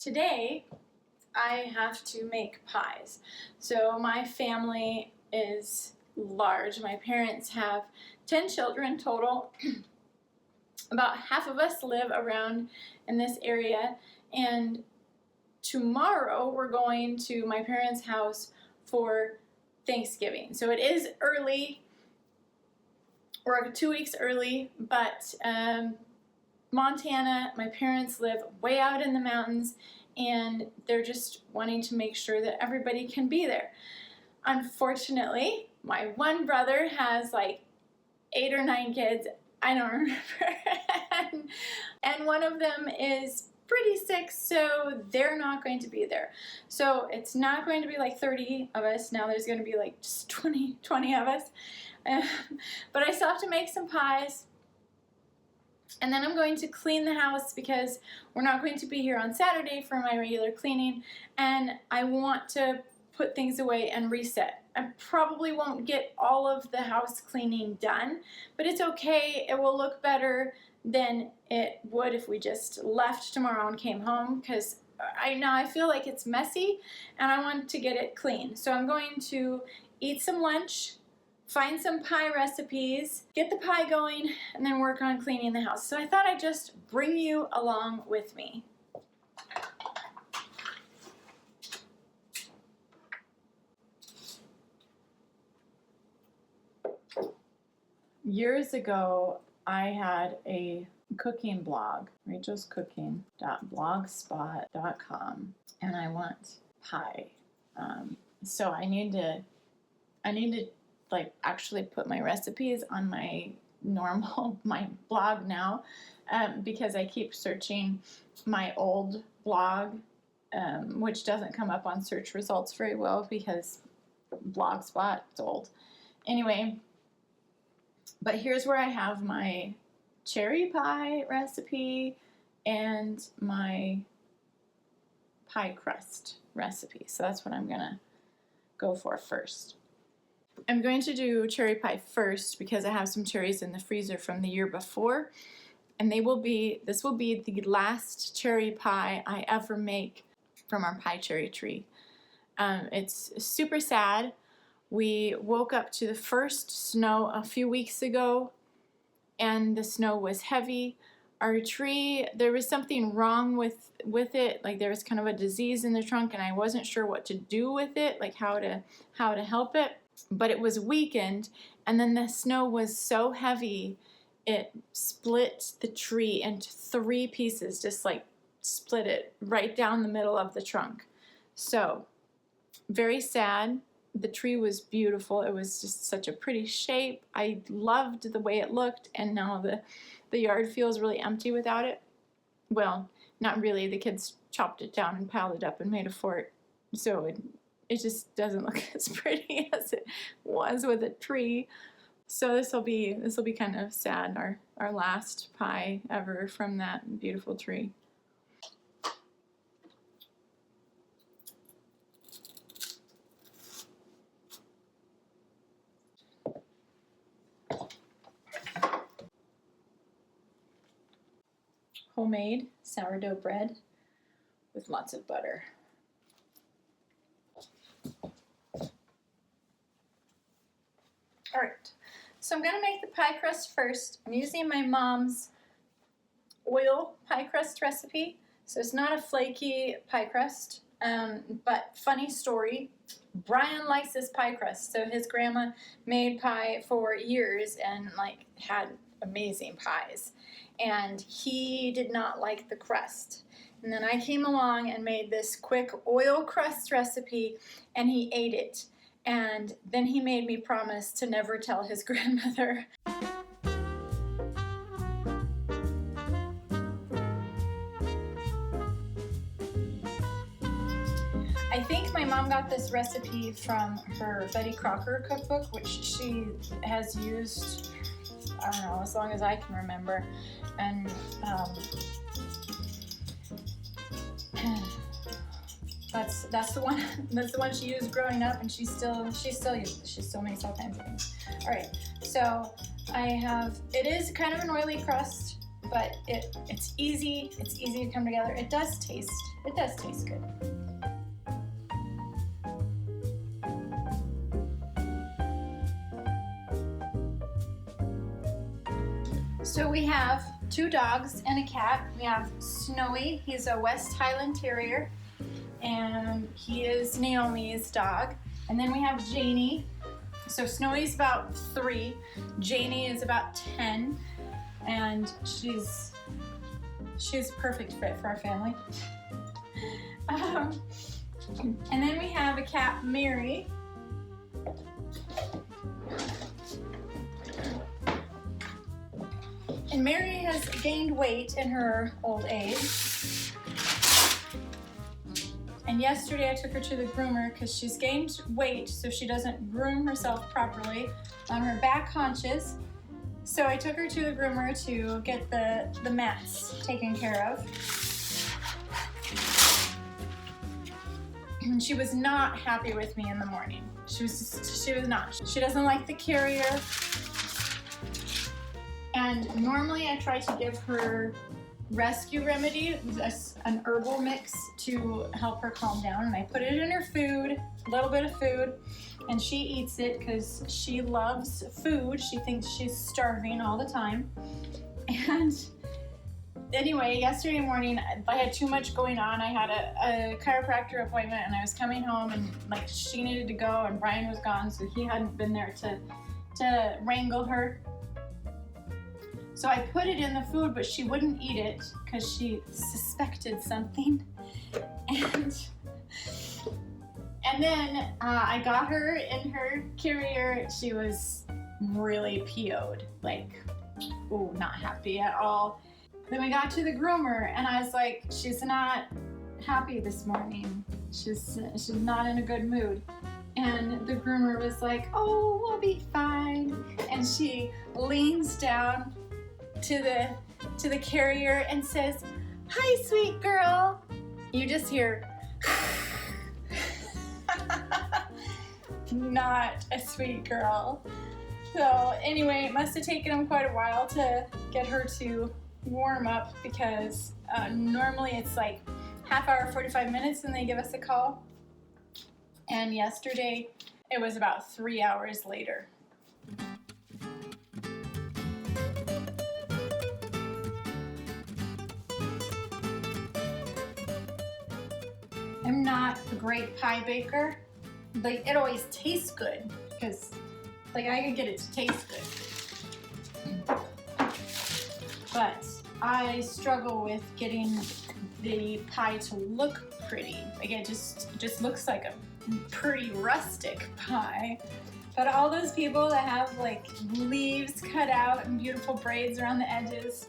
Today, I have to make pies. So my family is large. My parents have 10 children total. About half of us live around in this area, and tomorrow we're going to my parents' house for Thanksgiving. So it is early. We're 2 weeks early, but Montana, my parents live way out in the mountains, and they're just wanting to make sure that everybody can be there. Unfortunately, my one brother has like 8 or 9 kids, I don't remember, and one of them is pretty sick, so they're not going to be there. So it's not going to be like 30 of us, now there's going to be like just 20 of us. But I still have to make some pies. And then I'm going to clean the house because we're not going to be here on Saturday for my regular cleaning, and I want to put things away and reset. I probably won't get all of the house cleaning done, but it's okay. It will look better than it would if we just left tomorrow and came home, because I feel like it's messy and I want to get it clean. So I'm going to eat some lunch, find some pie recipes, get the pie going, and then work on cleaning the house. So I thought I'd just bring you along with me. Years ago, I had a cooking blog, rachelscooking.blogspot.com, and I want pie. So I need to like actually put my recipes on my blog now, because I keep searching my old blog, which doesn't come up on search results very well because Blogspot is old. Anyway, but here's where I have my cherry pie recipe and my pie crust recipe. So that's what I'm gonna go for first. I'm going to do cherry pie first because I have some cherries in the freezer from the year before, and this will be the last cherry pie I ever make from our pie cherry tree. It's super sad. We woke up to the first snow a few weeks ago, and the snow was heavy. Our tree, there was something wrong with it, like there was kind of a disease in the trunk, and I wasn't sure what to do with it, like how to help it. But it was weakened, and then the snow was so heavy, it split the tree into 3 pieces, just like split it right down the middle of the trunk. So, very sad. The tree was beautiful. It was just such a pretty shape. I loved the way it looked, and now the yard feels really empty without it. Well, not really. The kids chopped it down and piled it up and made a fort. So it just doesn't look as pretty as it was with a tree. So this will be kind of sad, our last pie ever from that beautiful tree. Homemade sourdough bread with lots of butter. Alright, so I'm going to make the pie crust first. I'm using my mom's oil pie crust recipe. So it's not a flaky pie crust, but funny story, Brian likes this pie crust. So his grandma made pie for years and like had amazing pies. And he did not like the crust. And then I came along and made this quick oil crust recipe, and he ate it. And then he made me promise to never tell his grandmother. I think my mom got this recipe from her Betty Crocker cookbook, which she has used, I don't know, as long as I can remember. And that's the one she used growing up, and she still uses it. She still makes all kinds of things. All right, so it is kind of an oily crust, but it's easy to come together. It does taste good. So we have 2 dogs and a cat. We have Snowy, he's a West Highland Terrier, and he is Naomi's dog. And then we have Janie. So Snowy's about 3, Janie is about 10, and she's a perfect fit for our family. And then we have a cat, Mary. And Mary has gained weight in her old age. And yesterday I took her to the groomer because she's gained weight, so she doesn't groom herself properly on her back haunches. So I took her to the groomer to get the mats taken care of. And she was not happy with me in the morning. She was not. She doesn't like the carrier. And normally I try to give her rescue remedy, an herbal mix to help her calm down. And I put it in her food, a little bit of food, and she eats it because she loves food. She thinks she's starving all the time. And anyway, yesterday morning, I had too much going on. I had a chiropractor appointment and I was coming home and like she needed to go and Brian was gone, so he hadn't been there to wrangle her. So I put it in the food, but she wouldn't eat it because she suspected something. And then I got her in her carrier. She was really PO'd, like, ooh, not happy at all. Then we got to the groomer and I was like, she's not happy this morning. She's not in a good mood. And the groomer was like, oh, we'll be fine. And she leans down to the carrier and says, hi, sweet girl. You just hear, not a sweet girl. So anyway, it must have taken him quite a while to get her to warm up because normally it's like half hour, 45 minutes and they give us a call. And yesterday it was about 3 hours later. I'm not a great pie baker. Like, it always tastes good because like I could get it to taste good. But I struggle with getting the pie to look pretty. Like it just looks like a pretty rustic pie. But all those people that have like leaves cut out and beautiful braids around the edges,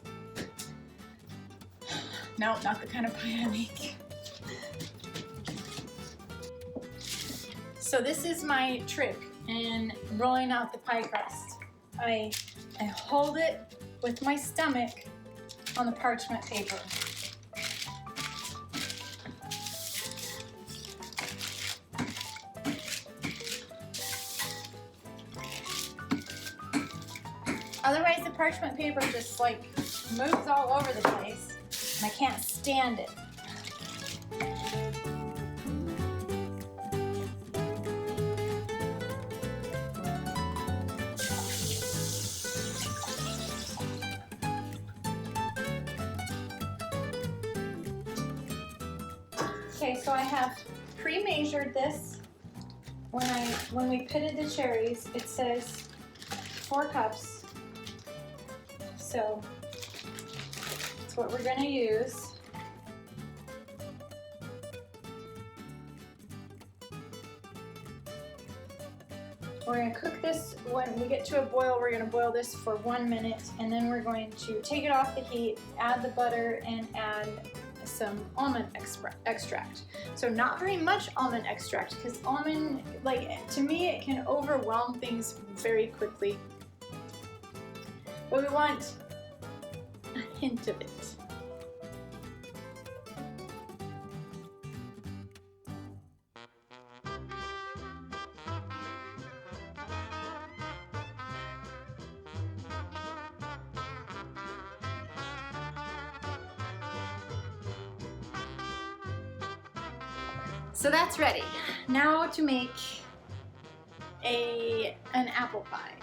nope, not the kind of pie I make. So this is my trick in rolling out the pie crust. I hold it with my stomach on the parchment paper. Otherwise the parchment paper just like moves all over the place and I can't stand it. Okay, so I have pre-measured this. When we pitted the cherries, it says 4 cups. So that's what we're going to use. We're going to cook this. When we get to a boil, we're going to boil this for 1 minute, and then we're going to take it off the heat, add the butter, and add some almond extract. So not very much almond extract because almond, like, to me it can overwhelm things very quickly. But we want a hint of it. So that's ready. Now to make an apple pie.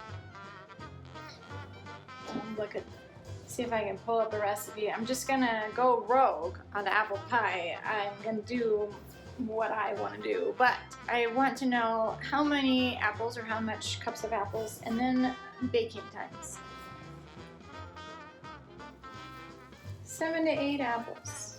See if I can pull up a recipe. I'm just gonna go rogue on the apple pie. I'm gonna do what I want to do, but I want to know how many apples or how much cups of apples, and then baking times. 7 to 8 apples.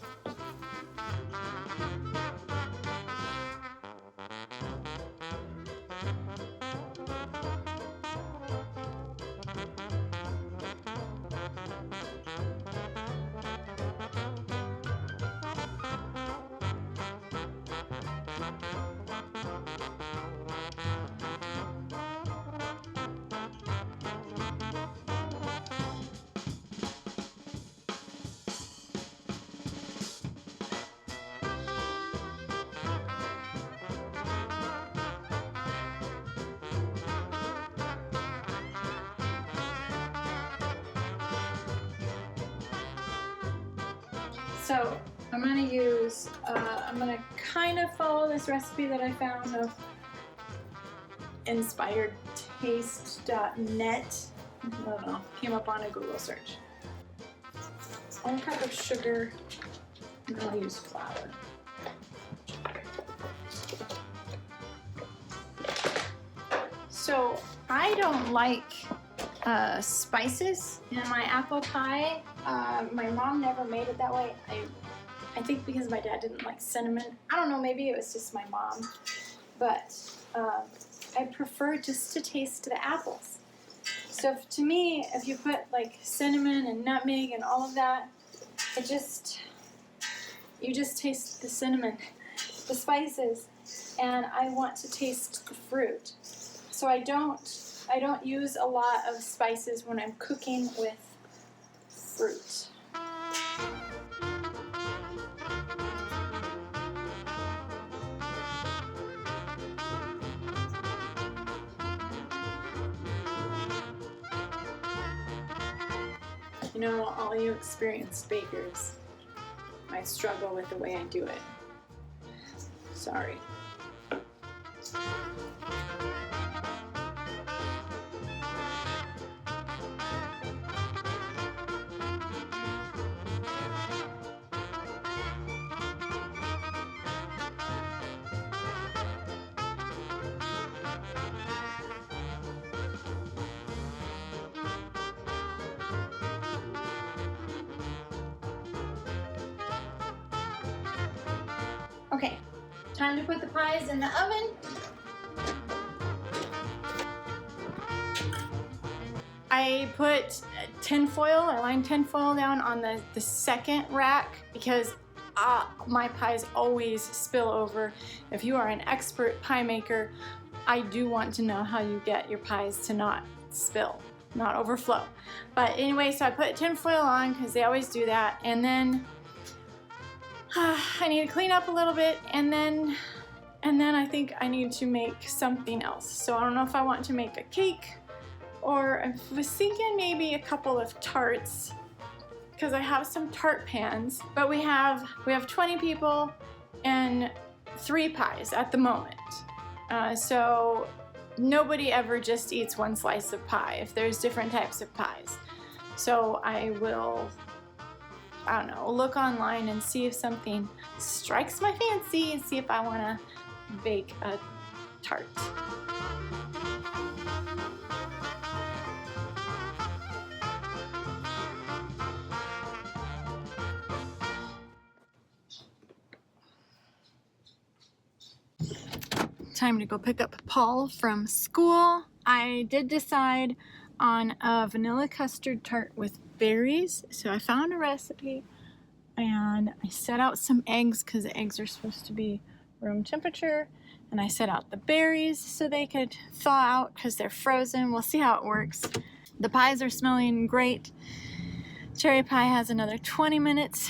So I'm gonna kind of follow this recipe that I found of inspiredtaste.net. I don't know, came up on a Google search. 1 cup of sugar, and I'll use flour. So I don't like spices in my apple pie. My mom never made it that way. I think because my dad didn't like cinnamon. I don't know, maybe it was just my mom. But I prefer just to taste the apples. So to me, if you put like cinnamon and nutmeg and all of that, you just taste the cinnamon, the spices, and I want to taste the fruit. So I don't use a lot of spices when I'm cooking with fruit. You know, all you experienced bakers might struggle with the way I do it. Sorry. Okay, time to put the pies in the oven. I put I lined tinfoil down on the second rack because my pies always spill over. If you are an expert pie maker, I do want to know how you get your pies to not spill, not overflow. But anyway, so I put tinfoil on because they always do that, and then I need to clean up a little bit, and then I think I need to make something else. So I don't know if I want to make a cake, or I was thinking maybe a couple of tarts, because I have some tart pans. But we have 20 people and 3 pies at the moment. So nobody ever just eats 1 slice of pie if there's different types of pies. So I will, I don't know, look online and see if something strikes my fancy and see if I want to bake a tart. Time to go pick up Paul from school. I did decide on a vanilla custard tart with berries. So I found a recipe and I set out some eggs because the eggs are supposed to be room temperature, and I set out the berries so they could thaw out because they're frozen. We'll see how it works. The pies are smelling great. Cherry pie has another 20 minutes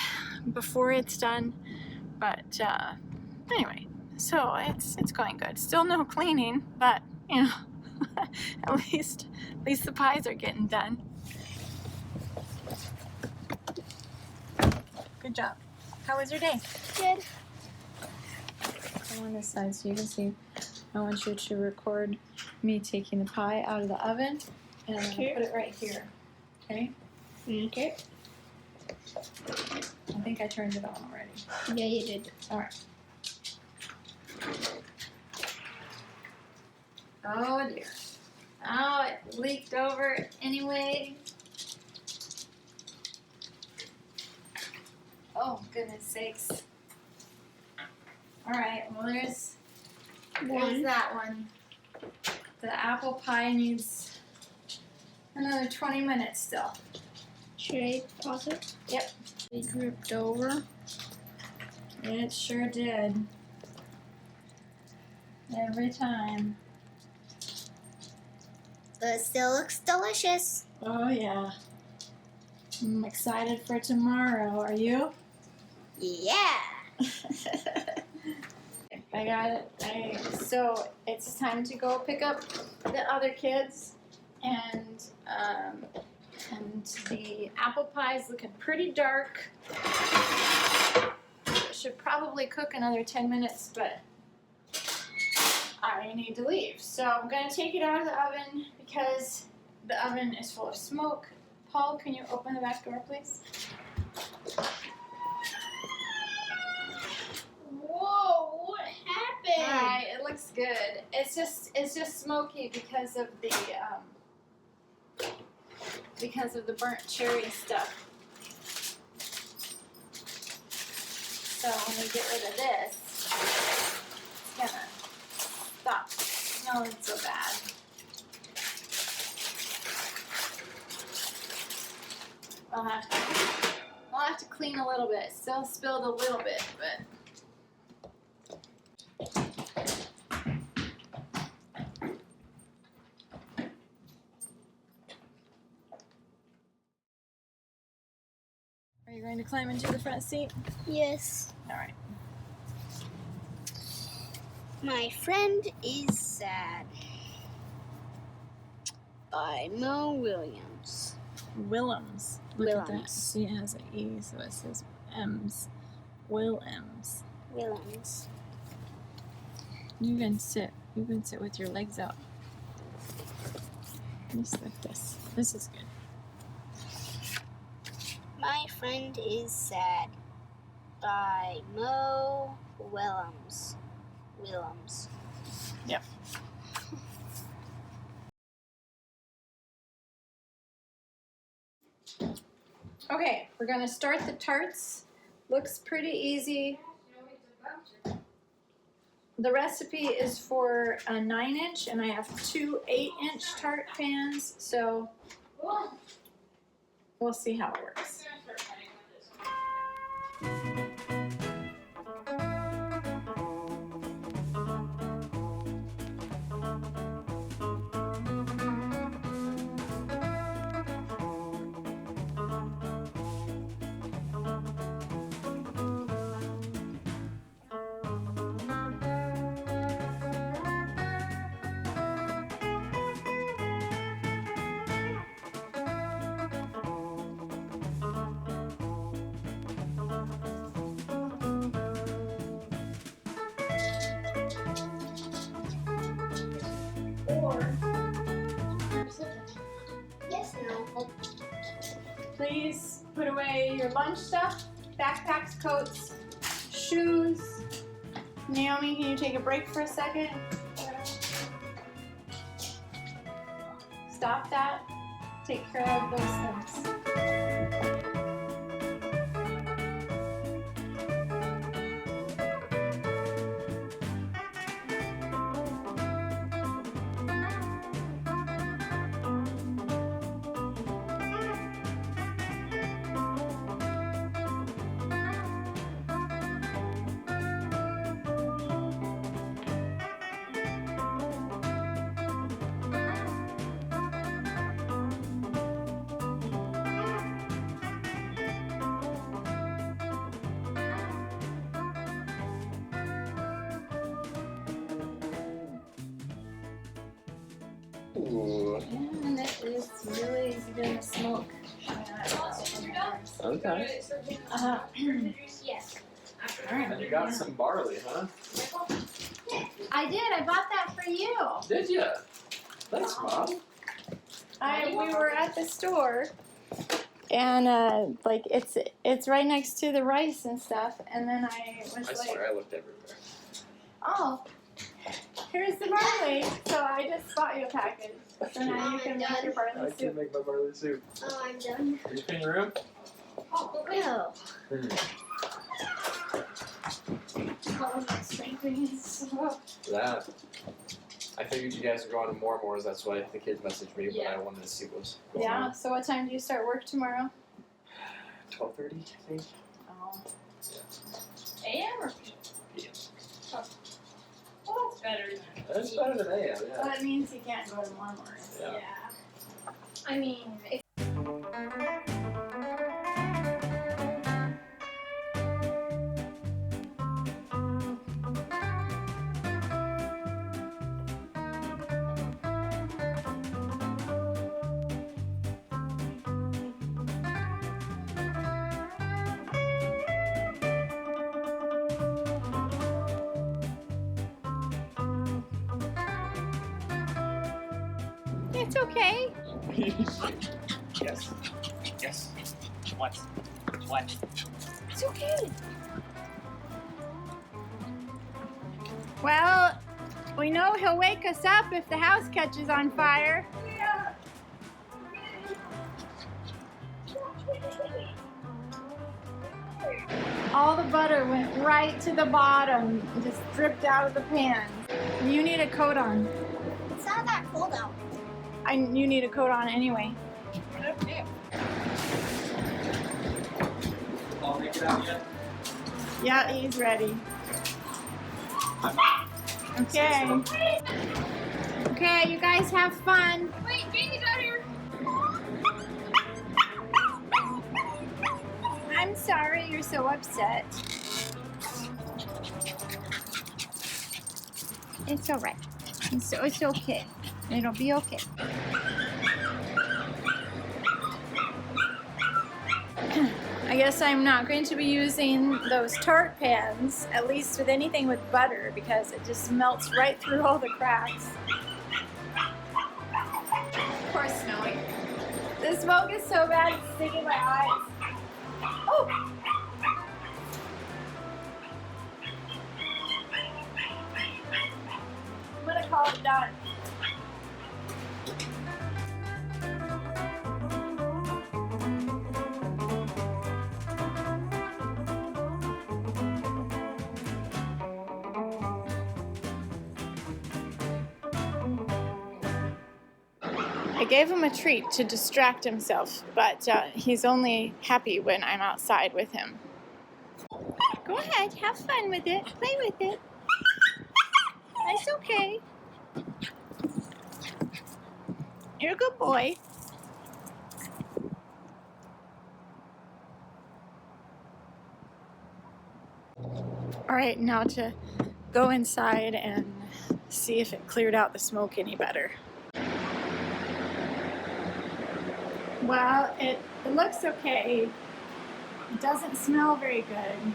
before it's done, but anyway, so it's going good. Still no cleaning, but you know, at least the pies are getting done. Good job. How was your day? Good. come on this side so you can see. I want you to record me taking the pie out of the oven, and I'm gonna put it right here. Okay? Okay. I think I turned it on already. Yeah, you did. Alright. Oh dear. Oh, it leaked over anyway. Oh, goodness sakes. Alright, well there's that one. The apple pie needs another 20 minutes still. Should I pause it? Yep. It dripped over. It sure did. Every time. But it still looks delicious. Oh yeah. I'm excited for tomorrow. Are you? Yeah. I got it. So it's time to go pick up the other kids, and the apple pie is looking pretty dark. It should probably cook another 10 minutes, but I need to leave. So I'm gonna take it out of the oven because the oven is full of smoke. Paul, can you open the back door, please? Whoa! What happened? Alright, it looks good. It's just smoky because of the burnt cherry stuff. So when we get rid of this, it's gonna stop smelling so bad. We'll have to clean a little bit. Still spilled a little bit, but. Are you going to climb into the front seat? Yes. All right. My Friend is Sad by Mo Williams. Willems. Look at that. Willems. See, it has an E, so it says M's. Willems. Williams. You can sit. You can sit with your legs out. Just like this. This is good. My Friend is Sad by Mo Williams. Yep. Okay, we're gonna start the tarts. Looks pretty easy. The recipe is for a 9-inch, and I have 2 8-inch tart pans, so we'll see how it works. Yes, no. Please put away your lunch stuff, backpacks, coats, shoes. Naomi, can you take a break for a second? Stop that. Take care of those things. And it is really easy to smoke. Okay. Uh, Yes. And you got some barley, huh? I did. I bought that for you. Did you? Thanks, Mom. We were at the store, and like it's right next to the rice and stuff. And then I was I swear I looked everywhere. oh, here's the barley. So I just bought you a package. So now you can make your barley I soup. can make my barley soup. Oh, I'm done. Are you clean your room? Oh, no. That. I figured you guys were going to Moremore's, that's why the kids messaged me, but I wanted to see what was going Yeah. on. So what time do you start work tomorrow? 12:30, I think. Oh. AM or PM. well, that's better than That's better than AM, So yeah. that means you can't go to Moremore's. Yeah. I mean, it's It's okay. Yes. Yes. What? What? It's okay. Well, we know he'll wake us up if the house catches on fire. All the butter went right to the bottom, just dripped out of the pan. You need a coat on. It's not that cold out. You need a coat on anyway. I'll make it out yet. Yeah, he's ready. Okay. Okay, you guys have fun. wait, Jamie's out here. I'm sorry you're so upset. It's all right. It's okay. It'll be okay. I guess I'm not going to be using those tart pans, at least with anything with butter, because it just melts right through all the cracks. Poor Snowy. The smoke is so bad it's stinging my eyes. Oh! I'm gonna call it done. I gave him a treat to distract himself, but he's only happy when I'm outside with him. Go ahead, have fun with it, play with it. It's okay. You're a good boy. All right, now to go inside and see if it cleared out the smoke any better. Well, it looks okay. It doesn't smell very good.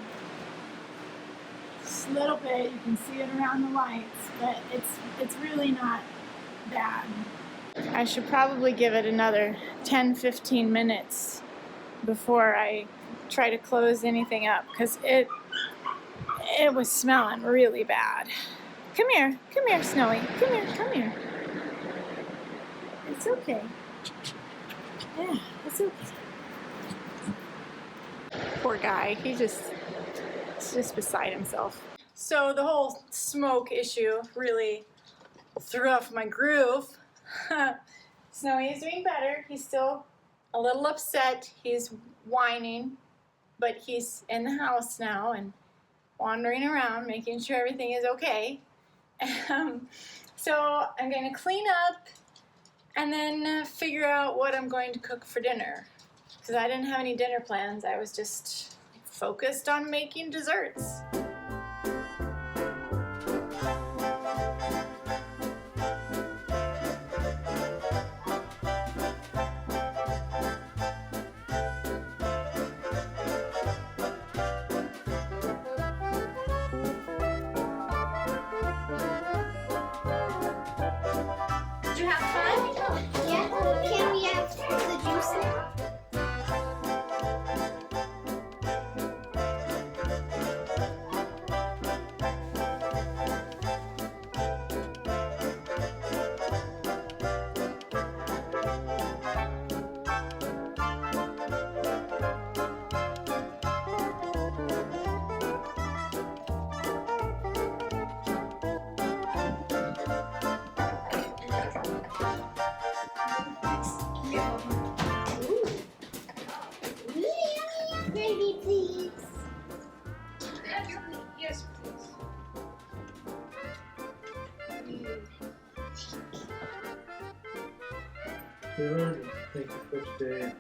Just a little bit, you can see it around the lights, but it's really not bad. I should probably give it another 10-15 minutes before I try to close anything up, because it was smelling really bad. Come here, Snowy. Come here. It's okay. Yeah, it's okay. Poor guy, he's just beside himself. So the whole smoke issue really threw off my groove. Snowy is doing better. He's still a little upset. He's whining, but he's in the house now and wandering around, making sure everything is okay. So I'm going to clean up and then figure out what I'm going to cook for dinner. Because I didn't have any dinner plans. I was just focused on making desserts. Did you have fun? Yeah. Can we have the juice now? Gravy, please. Yes, please. Good. Thank you for today.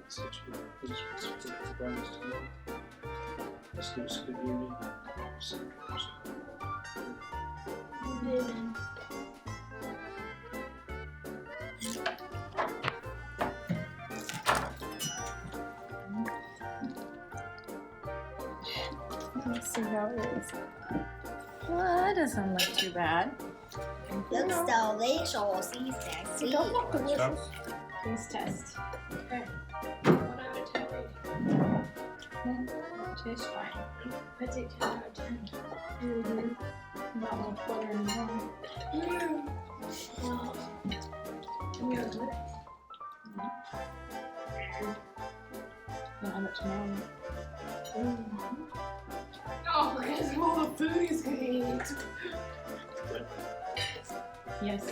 Such a please for Christ. Let's give us a good evening. Let's see how it is. Well, that doesn't look too bad. Looks delicious. He's sexy. Don't look delicious. Stop. Taste test. Okay. 1 out of 10 rating. Tastes fine. I'd say 10 out of 10. Not much butter in wrong. Yeah, good. Not much wrong. Oh, we're gonna see all the food he's gonna eat. Yes.